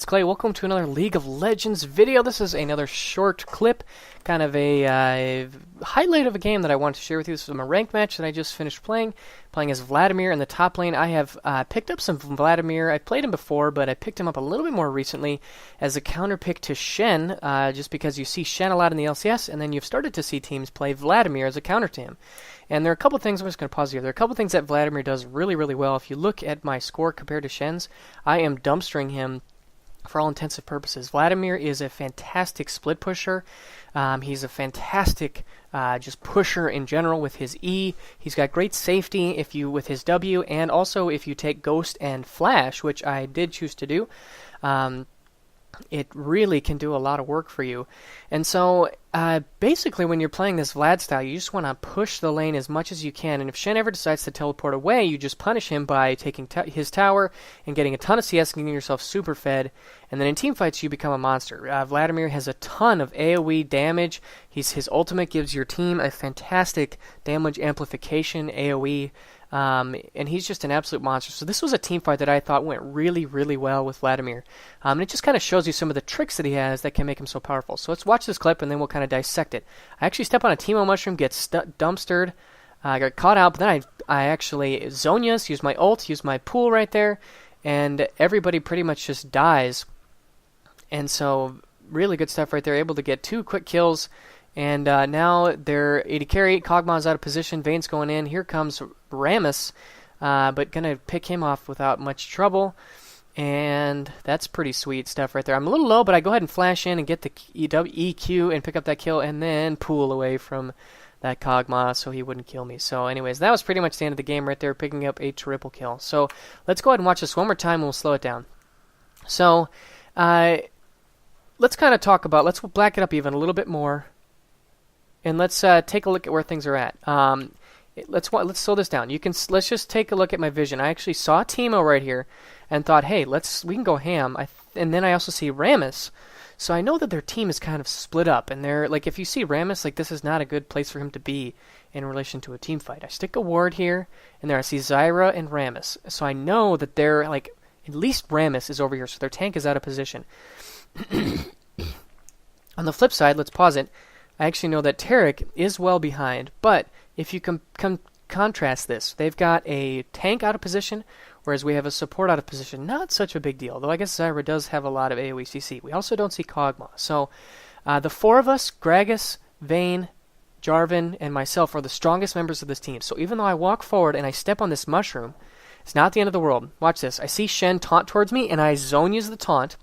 it's Clay. Welcome to another League of Legends video. This is another short clip, kind of a highlight of a game that I wanted to share with you. This is a ranked match that I just finished playing as Vladimir in the top lane. I have picked up some Vladimir. I've played him before, but I picked him up a little bit more recently as a counter pick to Shen, just because you see Shen a lot in the LCS, and then you've started to see teams play Vladimir as a counter to him. And there are a couple things, I'm just going to pause here, there are a couple things that Vladimir does really, really well. If you look at my score compared to Shen's, I am dumpstering him for all intensive purposes. Vladimir is a fantastic split pusher. He's a fantastic just pusher in general with his E. He's got great safety with his W, and also if you take Ghost and Flash, which I did choose to do, it really can do a lot of work for you. And so basically when you're playing this Vlad style, you just want to push the lane as much as you can, and if Shen ever decides to teleport away, you just punish him by taking his tower and getting a ton of CS and getting yourself super fed, and then in teamfights you become a monster. Vladimir has a ton of AoE damage. His ultimate gives your team a fantastic damage amplification AoE, and he's just an absolute monster. So this was a team fight that I thought went really, really well with Vladimir. And it just kind of shows you some of the tricks that he has that can make him so powerful. So let's watch this clip, and then we'll kind of dissect it. I actually step on a Teemo mushroom, get dumpstered. I got caught out, but then I actually Zhonya's, use my ult, use my pool right there, and everybody pretty much just dies. And so really good stuff right there. Able to get 2 quick kills. And now they're 80 carry. Kog'Maw's out of position. Vayne's going in. Here comes Rammus, but going to pick him off without much trouble. And that's pretty sweet stuff right there. I'm a little low, but I go ahead and flash in and get the EQ and pick up that kill, and then pool away from that Kog'Maw so he wouldn't kill me. So anyways, that was pretty much the end of the game right there, picking up a triple kill. So let's go ahead and watch this one more time, and we'll slow it down. So let's kind of talk about, let's black it up even a little bit more. And let's take a look at where things are at. Let's slow this down. Let's just take a look at my vision. I actually saw Teemo right here, and thought, hey, we can go ham. And then I also see Rammus, so I know that their team is kind of split up. And they're like, if you see Rammus, like this is not a good place for him to be in relation to a team fight. I stick a ward here, and there I see Zyra and Rammus, so I know that they're like, at least Rammus is over here, so their tank is out of position. On the flip side, let's pause it. I actually know that Taric is well behind, but if you contrast this, they've got a tank out of position, whereas we have a support out of position. Not such a big deal, though I guess Zyra does have a lot of AoE CC. We also don't see Kog'Maw. So the 4 of us, Gragas, Vayne, Jarvan, and myself, are the strongest members of this team. So even though I walk forward and I step on this mushroom, it's not the end of the world. Watch this. I see Shen taunt towards me, and I Zhonya's the taunt.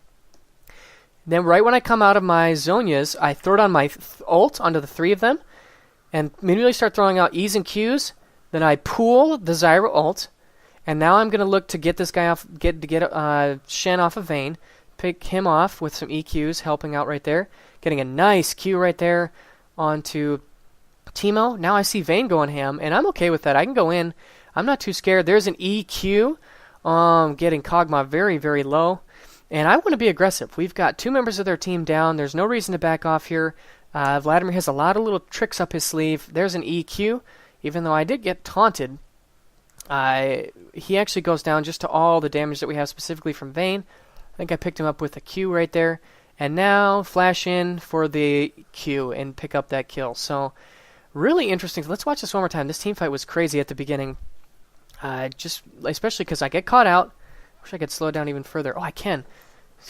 Then right when I come out of my Zhonya's, I throw it on my ult onto the 3 of them, and immediately start throwing out E's and Q's. Then I pool the Zyra ult, and now I'm going to look to get this guy off, get Shen off of Vayne, pick him off with some EQs, helping out right there, getting a nice Q right there onto Teemo. Now I see Vayne going ham, and I'm okay with that. I can go in. I'm not too scared. There's an EQ, getting Kog'Maw very, very low. And I want to be aggressive. We've got 2 members of their team down. There's no reason to back off here. Vladimir has a lot of little tricks up his sleeve. There's an EQ. Even though I did get taunted, he actually goes down just to all the damage that we have specifically from Vayne. I think I picked him up with a Q right there. And now flash in for the Q and pick up that kill. So really interesting. Let's watch this one more time. This team fight was crazy at the beginning. Just especially because I get caught out. Wish I could slow it down even further. Oh, I can.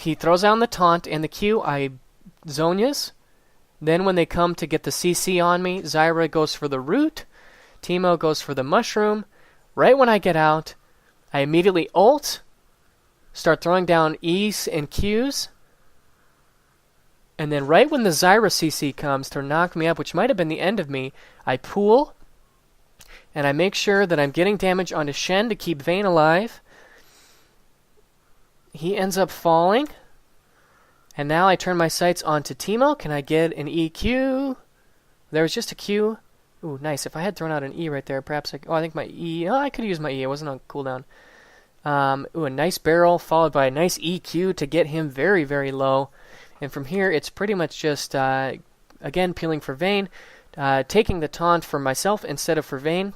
He throws down the taunt and the Q. I Zhonya's. Then when they come to get the CC on me, Zyra goes for the root. Teemo goes for the mushroom. Right when I get out, I immediately ult. Start throwing down E's and Q's. And then right when the Zyra CC comes to knock me up, which might have been the end of me, I pool. And I make sure that I'm getting damage onto Shen to keep Vayne alive. He ends up falling. And now I turn my sights onto Teemo. Can I get an EQ? There was just a Q. Ooh, nice. If I had thrown out an E right there, perhaps I think my E... Oh, I could have used my E. It wasn't on cooldown. Ooh, a nice barrel followed by a nice EQ to get him very, very low. And from here, it's pretty much just, again, peeling for Vayne. Taking the taunt for myself instead of for Vayne.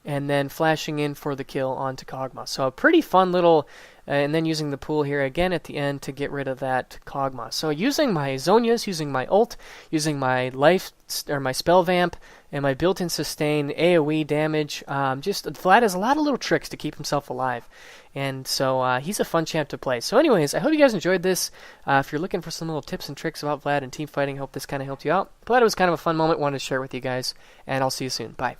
and then flashing in for the kill onto Kog'Maw. So a pretty fun little and then using the pool here again at the end to get rid of that Kog'Maw. So using my Zhonya's, using my ult, using my life or my spell vamp, and my built-in sustain AoE damage. Just Vlad has a lot of little tricks to keep himself alive. And so he's a fun champ to play. So anyways, I hope you guys enjoyed this. If you're looking for some little tips and tricks about Vlad and team fighting, I hope this kind of helped you out. Glad it was kind of a fun moment. Wanted to share it with you guys. And I'll see you soon. Bye.